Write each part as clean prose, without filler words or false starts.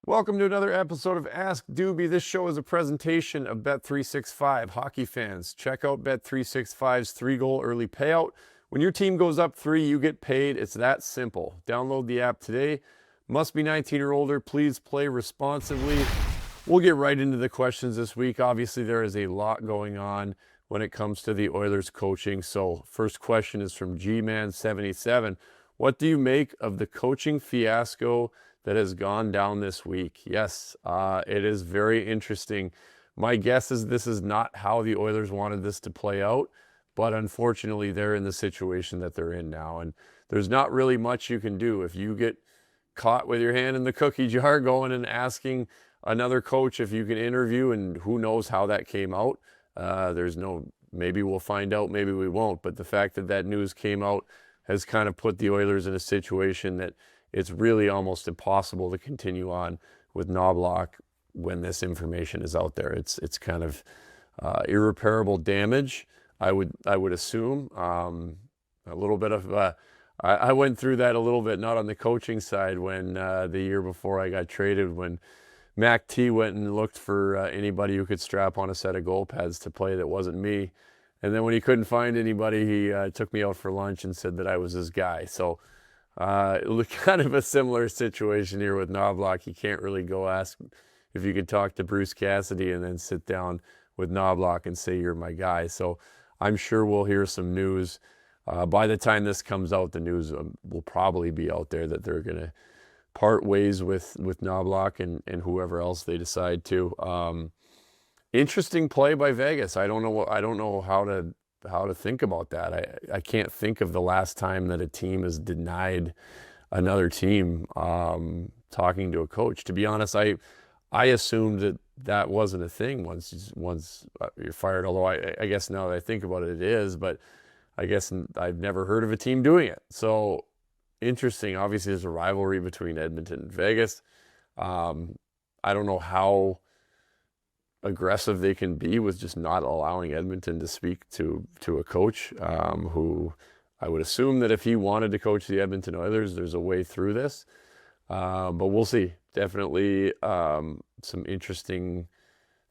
Welcome to another episode of Ask Dubey. This show is a presentation of Bet365. Hockey fans, check out Bet365's 3-goal early payout. When your team goes up 3, you get paid. It's that simple. Download the app today. Must be 19 or older. Please play responsibly. We'll get right into the questions this week. Obviously, there is a lot going on when it comes to the Oilers coaching. So, first question is from G-Man77. What do you make of the coaching fiasco that has gone down this week? Yes, it is very interesting. My guess is this is not how the Oilers wanted this to play out, but unfortunately they're in the situation that they're in now, and there's not really much you can do. If you get caught with your hand in the cookie jar going and asking another coach if you can interview, and who knows how that came out, maybe we'll find out, maybe we won't, but the fact that that news came out has kind of put the Oilers in a situation that it's really almost impossible to continue on with Knoblauch when this information is out there. It's kind of irreparable damage, I would assume. A little bit of I went through that a little bit, not on the coaching side, when the year before I got traded, when Mac T went and looked for anybody who could strap on a set of goal pads to play that wasn't me. And then when he couldn't find anybody, he took me out for lunch and said that I was his guy. So kind of a similar situation here with Knoblauch. You can't really go ask if you could talk to Bruce Cassidy and then sit down with Knoblauch and say you're my guy. So I'm sure we'll hear some news. By the time this comes out, the news will probably be out there that they're going to part ways with Knoblauch and whoever else they decide to. Interesting play by Vegas. I don't know how to think about that. I can't think of the last time that a team has denied another team talking to a coach. To be honest, I assumed that wasn't a thing once you're fired. Although I guess now that I think about it, it is. But I guess I've never heard of a team doing it. So interesting. Obviously, there's a rivalry between Edmonton and Vegas. I don't know how aggressive they can be with just not allowing Edmonton to speak to a coach who I would assume that if he wanted to coach the Edmonton Oilers, there's a way through this. But we'll see. Definitely some interesting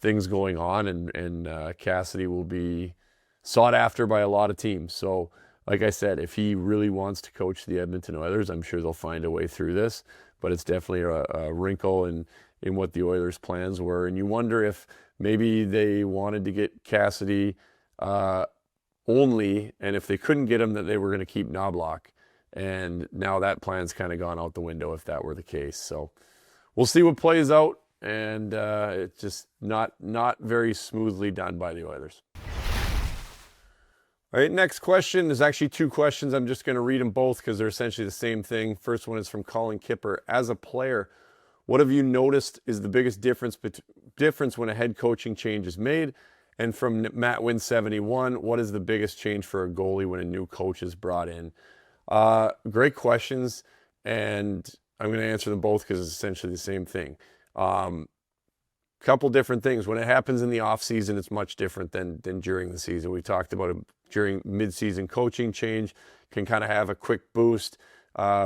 things going on, and Cassidy will be sought after by a lot of teams. So, like I said, if he really wants to coach the Edmonton Oilers, I'm sure they'll find a way through this. But it's definitely a wrinkle in what the Oilers' plans were. And you wonder if maybe they wanted to get Cassidy only, and if they couldn't get him, that they were going to keep Knoblauch. And now that plan's kind of gone out the window if that were the case. So we'll see what plays out, and it's just not very smoothly done by the Oilers. All right, next question. There's actually two questions. I'm just going to read them both because they're essentially the same thing. First one is from Colin Kipper. As a player, what have you noticed is the biggest difference when a head coaching change is made? And from Matt Win 71, what is the biggest change for a goalie when a new coach is brought in? Great questions, and I'm going to answer them both because it's essentially the same thing. Couple different things. When it happens in the off season, it's much different than during the season. We talked about it during mid-season coaching change, can kind of have a quick boost.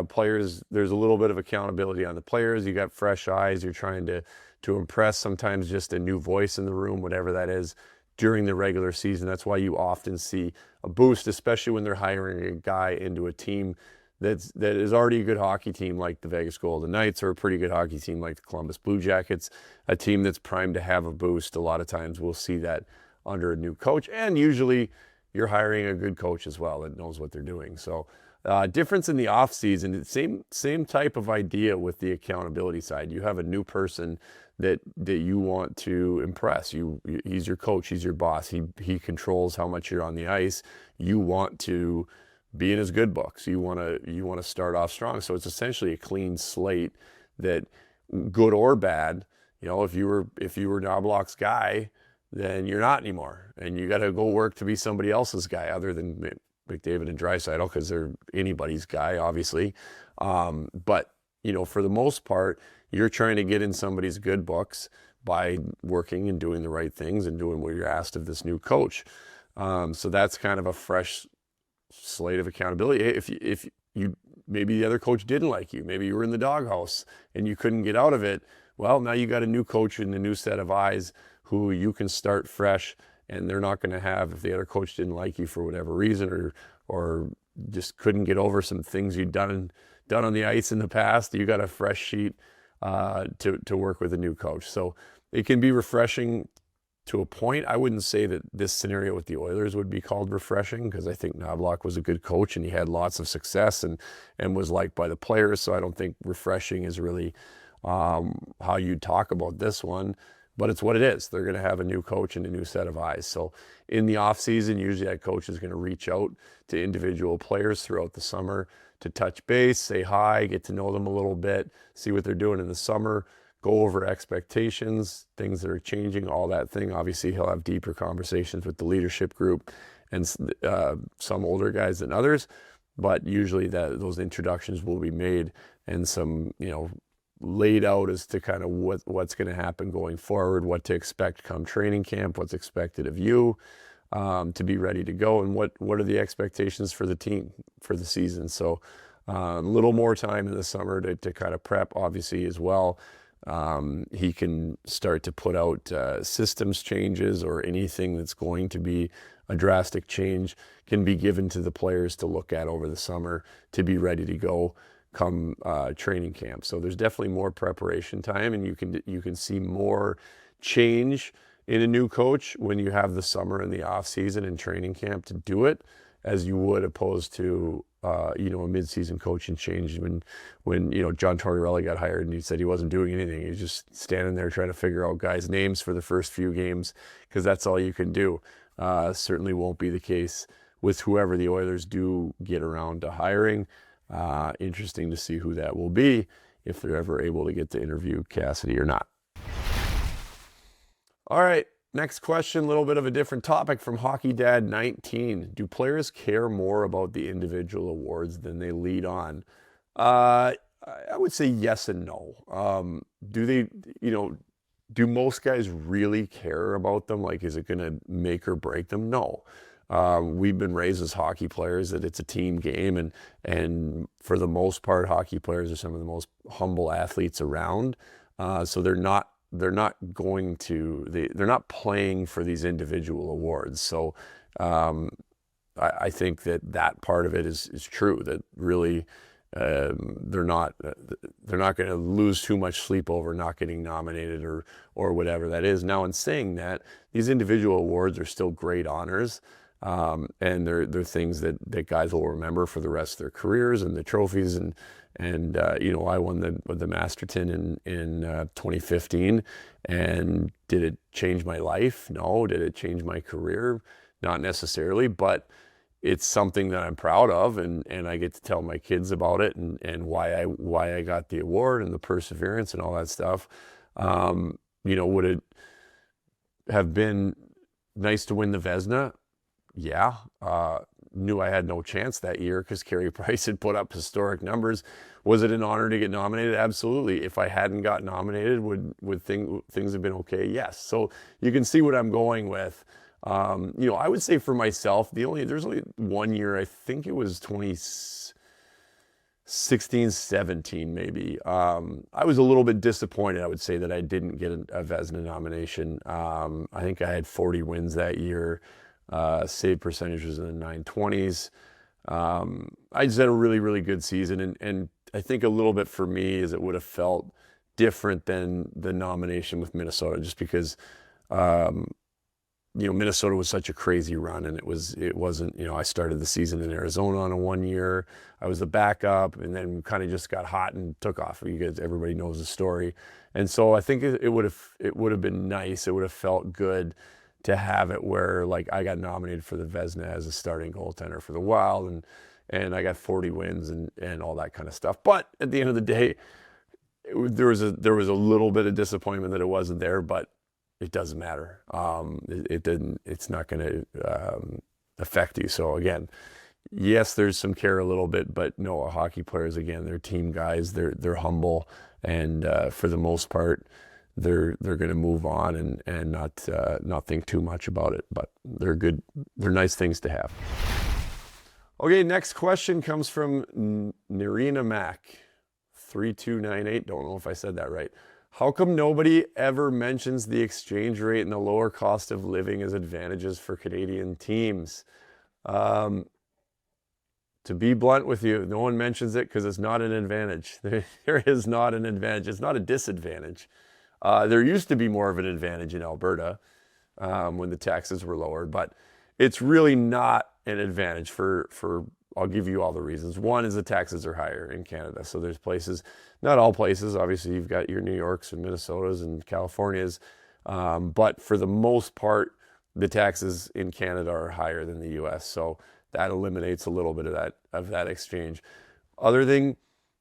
Players, there's a little bit of accountability on the players. You got fresh eyes. You're trying to impress, sometimes just a new voice in the room, whatever that is, during the regular season. That's why you often see a boost, especially when they're hiring a guy into a team that is already a good hockey team like the Vegas Golden Knights, or a pretty good hockey team like the Columbus Blue Jackets, a team that's primed to have a boost. A lot of times we'll see that under a new coach, and usually you're hiring a good coach as well that knows what they're doing. So difference in the off season, same type of idea with the accountability side. You have a new person that you want to impress. He's your coach, he's your boss. He controls how much you're on the ice. You want to be in his good books. You want to start off strong. So it's essentially a clean slate that, good or bad, if you were Knoblauch's guy, then you're not anymore, and you got to go work to be somebody else's guy other than McDavid and Draisaitl, because they're anybody's guy, obviously. But for the most part, you're trying to get in somebody's good books by working and doing the right things and doing what you're asked of this new coach. So that's kind of a fresh slate of accountability. If you maybe the other coach didn't like you, maybe you were in the doghouse and you couldn't get out of it, Well, now you got a new coach and a new set of eyes who you can start fresh, and they're not going to have, if the other coach didn't like you for whatever reason, or just couldn't get over some things you'd done on the ice in the past, you got a fresh sheet to work with a new coach. So it can be refreshing to a point. I wouldn't say that this scenario with the Oilers would be called refreshing, because I think Knoblauch was a good coach and he had lots of success and was liked by the players. So I don't think refreshing is really how you talk about this one, but it's what it is. They're going to have a new coach and a new set of eyes. So in the off season, usually that coach is going to reach out to individual players throughout the summer to touch base, say hi, get to know them a little bit, see what they're doing in the summer, go over expectations, things that are changing, all that thing. Obviously, he'll have deeper conversations with the leadership group and some older guys than others, but usually those introductions will be made and some, laid out as to kind of what's going to happen going forward, what to expect come training camp, what's expected of you to be ready to go, and what are the expectations for the team for the season. So a little more time in the summer to kind of prep, obviously, as well. He can start to put out systems changes, or anything that's going to be a drastic change can be given to the players to look at over the summer to be ready to go come training camp. So there's definitely more preparation time, and you can see more change in a new coach when you have the summer and the off season and training camp to do it, as you would opposed to a mid-season coaching change when John Tortorella got hired and he said he wasn't doing anything. He was just standing there trying to figure out guys' names for the first few games, because that's all you can do. Certainly won't be the case with whoever the Oilers do get around to hiring. Interesting to see who that will be, if they're ever able to get to interview Cassidy or not. All right, next question, a little bit of a different topic from Hockey Dad 19. Do players care more about the individual awards than they lead on? I would say yes and no. Do they, do most guys really care about them? Like, is it going to make or break them? No. We've been raised as hockey players that it's a team game, and for the most part, hockey players are some of the most humble athletes around. So they're not playing for these individual awards. So I think that part of it is true, that really they're not going to lose too much sleep over not getting nominated or whatever that is. Now, in saying that, these individual awards are still great honors. And they're things that guys will remember for the rest of their careers, and the trophies and I won the Masterton in 2015, and did it change my life? No. Did it change my career? Not necessarily, but it's something that I'm proud of, and I get to tell my kids about it, and why I got the award and the perseverance and all that stuff. Would it have been nice to win the Vezina? Yeah. Knew I had no chance that year because Carey Price had put up historic numbers. Was it an honor to get nominated? Absolutely. If I hadn't got nominated, would things have been okay? Yes. So you can see what I'm going with. I would say for myself, there's only one year, I think it was 2016, 17 maybe. I was a little bit disappointed, I would say, that I didn't get a Vezina nomination. I think I had 40 wins that year. Save percentage was in the 920s. I just had a really, really good season. And I think a little bit for me is it would have felt different than the nomination with Minnesota, just because, Minnesota was such a crazy run, and it wasn't, I started the season in Arizona on a 1 year. I was the backup, and then kind of just got hot and took off. Everybody knows the story. And so I think it would have been nice. It would have felt good to have it where, like, I got nominated for the Vezina as a starting goaltender for the Wild, and I got 40 wins and all that kind of stuff. But at the end of the day, there was a little bit of disappointment that it wasn't there, but it doesn't matter. It's not going to affect you. So again, yes, there's some care a little bit, but no, hockey players, again, they're team guys. They're humble, and for the most part, they're going to move on and not think too much about it. But they're good. They're nice things to have. Okay, next question comes from Nirina Mac, 3298. Don't know if I said that right. How come nobody ever mentions the exchange rate and the lower cost of living as advantages for Canadian teams? To be blunt with you, no one mentions it because it's not an advantage. There is not an advantage. It's not a disadvantage. There used to be more of an advantage in Alberta when the taxes were lowered, but it's really not an advantage for I'll give you all the reasons. One is the taxes are higher in Canada. So there's places, not all places, obviously you've got your New Yorks and Minnesotas and Californias, but for the most part, the taxes in Canada are higher than the US. So that eliminates a little bit of that exchange. Other thing,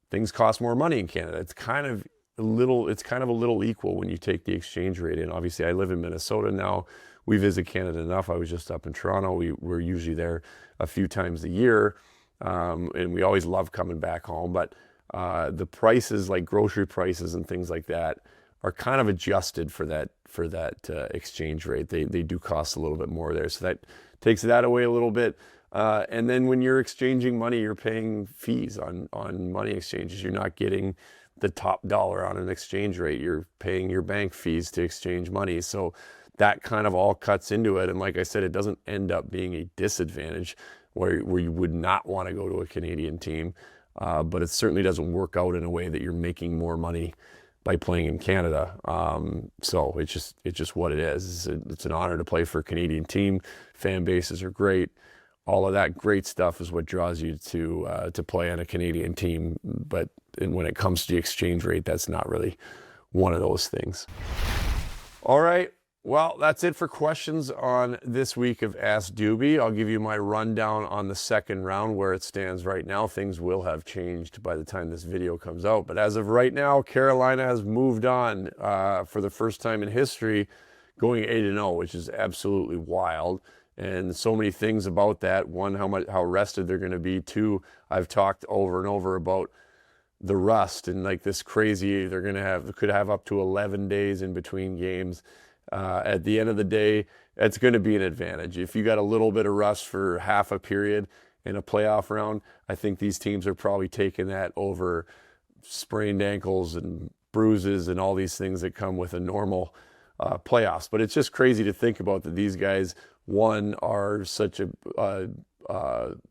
things cost more money in Canada. It's kind of a little equal when you take the exchange rate in. Obviously, I live in Minnesota now. We visit Canada enough. I was just up in Toronto. We're usually there a few times a year, and we always love coming back home. But the prices, like grocery prices and things like that, are kind of adjusted for that exchange rate. They do cost a little bit more there, so that takes that away a little bit. And then when you're exchanging money, you're paying fees on money exchanges. You're not getting the top dollar on an exchange rate. You're paying your bank fees to exchange money. So that kind of all cuts into it. And like I said, it doesn't end up being a disadvantage where you would not want to go to a Canadian team. But it certainly doesn't work out in a way that you're making more money by playing in Canada. So it's just what it is. It's an honor to play for a Canadian team. Fan bases are great. All of that great stuff is what draws you to play on a Canadian team. But when it comes to the exchange rate, that's not really one of those things. All right. Well, that's it for questions on this week of Ask Dubey. I'll give you my rundown on the second round where it stands right now. Things will have changed by the time this video comes out. But as of right now, Carolina has moved on for the first time in history, going 8-0, which is absolutely wild. And so many things about that. One, how rested they're going to be. Two, I've talked over and over about the rust and like this crazy, could have up to 11 days in between games. At the end of the day, it's going to be an advantage. If you got a little bit of rust for half a period in a playoff round, I think these teams are probably taking that over sprained ankles and bruises and all these things that come with a normal playoffs. But it's just crazy to think about that these guys, one, are such a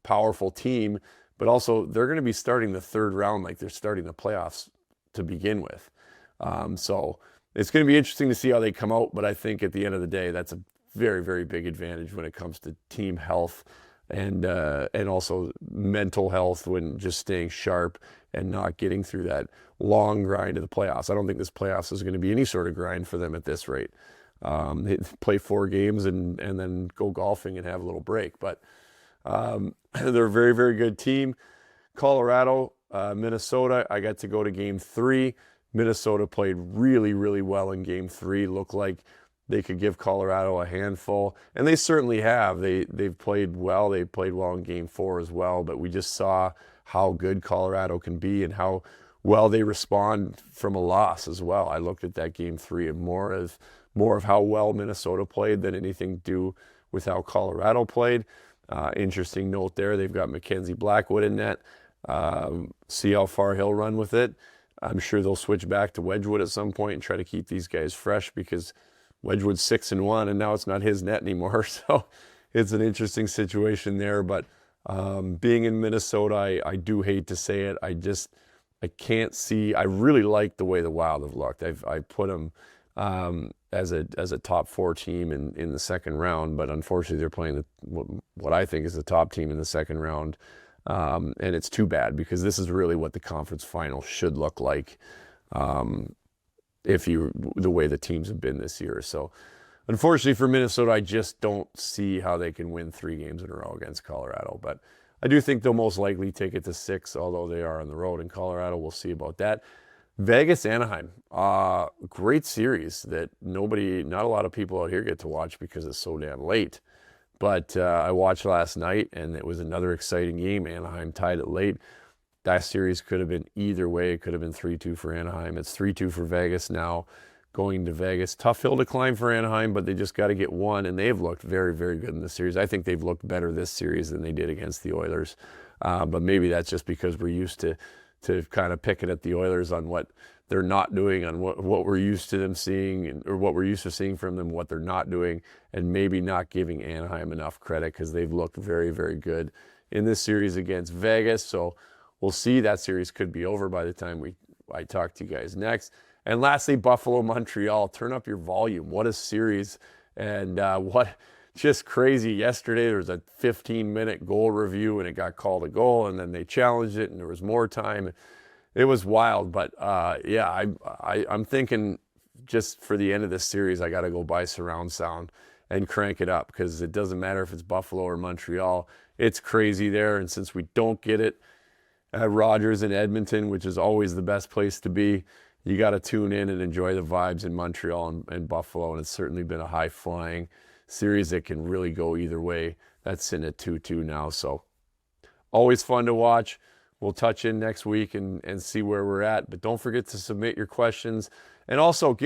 powerful team, but also they're going to be starting the third round like they're starting the playoffs to begin with. So it's going to be interesting to see how they come out, but I think at the end of the day, that's a very, very big advantage when it comes to team health and also mental health when just staying sharp and not getting through that long grind of the playoffs. I don't think this playoffs is going to be any sort of grind for them at this rate. They play 4 games and then go golfing and have a little break. But they're a very, very good team. Colorado, Minnesota, I got to go to game 3. Minnesota played really, really well in game 3. Looked like they could give Colorado a handful, and they certainly have. They've played well. They played well in game 4 as well, but we just saw how good Colorado can be and how well they respond from a loss as well. I looked at that game 3 and more of how well Minnesota played than anything to do with how Colorado played. Interesting note there, they've got Mackenzie Blackwood in net. See how far he'll run with it. I'm sure they'll switch back to Wedgwood at some point and try to keep these guys fresh because Wedgwood's 6-1 and now it's not his net anymore. So it's an interesting situation there. But being in Minnesota, I do hate to say it. I can't see. I really like the way the Wild have looked. I put them as a top 4 team in the second round, but unfortunately they're playing what I think is the top team in the second round. And it's too bad because this is really what the conference final should look like the way the teams have been this year. So unfortunately for Minnesota, I just don't see how they can win 3 games in a row against Colorado. But I do think they'll most likely take it to 6, although they are on the road in Colorado. We'll see about that. Vegas, Anaheim, great series that not a lot of people out here get to watch because it's so damn late. But I watched last night, and it was another exciting game. Anaheim tied it late. That series could have been either way. It could have been 3-2 for Anaheim. It's 3-2 for Vegas now, going to Vegas. Tough hill to climb for Anaheim, but they just got to get one, and they've looked very, very good in this series. I think they've looked better this series than they did against the Oilers. But maybe that's just because we're used to to kind of pick it at the Oilers on what they're not doing, on what we're used to them seeing, or what we're used to seeing from them, what they're not doing, and maybe not giving Anaheim enough credit because they've looked very, very good in this series against Vegas. So we'll see. That series could be over by the time I talk to you guys next. And lastly, Buffalo, Montreal. Turn up your volume. What a series. And what just crazy. Yesterday there was a 15-minute goal review and it got called a goal, and then they challenged it and there was more time. It was wild. But yeah, I'm thinking just for the end of this series, I got to go buy surround sound and crank it up, because it doesn't matter if it's Buffalo or Montreal. It's crazy there. And since we don't get it at Rogers in Edmonton, which is always the best place to be, you got to tune in and enjoy the vibes in Montreal and Buffalo. And it's certainly been a high-flying series that can really go either way. That's sitting at 2-2 now. So always fun to watch. We'll touch in next week and see where we're at. But don't forget to submit your questions. And also,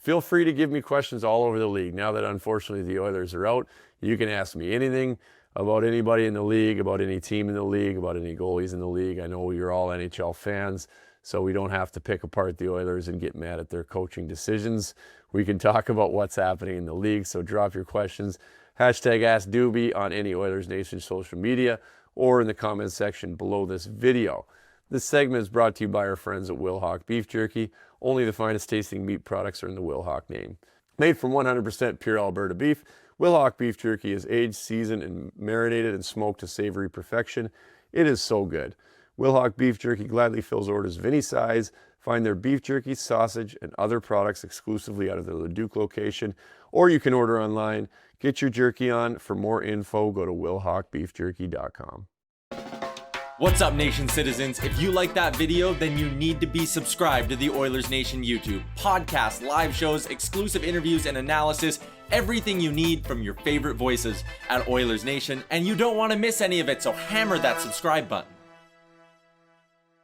feel free to give me questions all over the league. Now that unfortunately the Oilers are out, you can ask me anything about anybody in the league, about any team in the league, about any goalies in the league. I know you're all NHL fans, so we don't have to pick apart the Oilers and get mad at their coaching decisions. We can talk about what's happening in the league, so drop your questions. Hashtag Ask Dubey on any Oilers Nation social media or in the comments section below this video. This segment is brought to you by our friends at Wilhauk Beef Jerky. Only the finest tasting meat products are in the Wilhauk name. Made from 100% pure Alberta beef, Wilhauk Beef Jerky is aged, seasoned, and marinated and smoked to savory perfection. It is so good. Wilhauk Beef Jerky gladly fills orders of any size. Find their beef jerky, sausage, and other products exclusively out of their Leduc location, or you can order online. Get your jerky on. For more info, go to wilhaukbeefjerky.com. What's up, Nation citizens? If you like that video, then you need to be subscribed to the Oilers Nation YouTube. Podcasts, live shows, exclusive interviews, and analysis. Everything you need from your favorite voices at Oilers Nation. And you don't want to miss any of it, so hammer that subscribe button.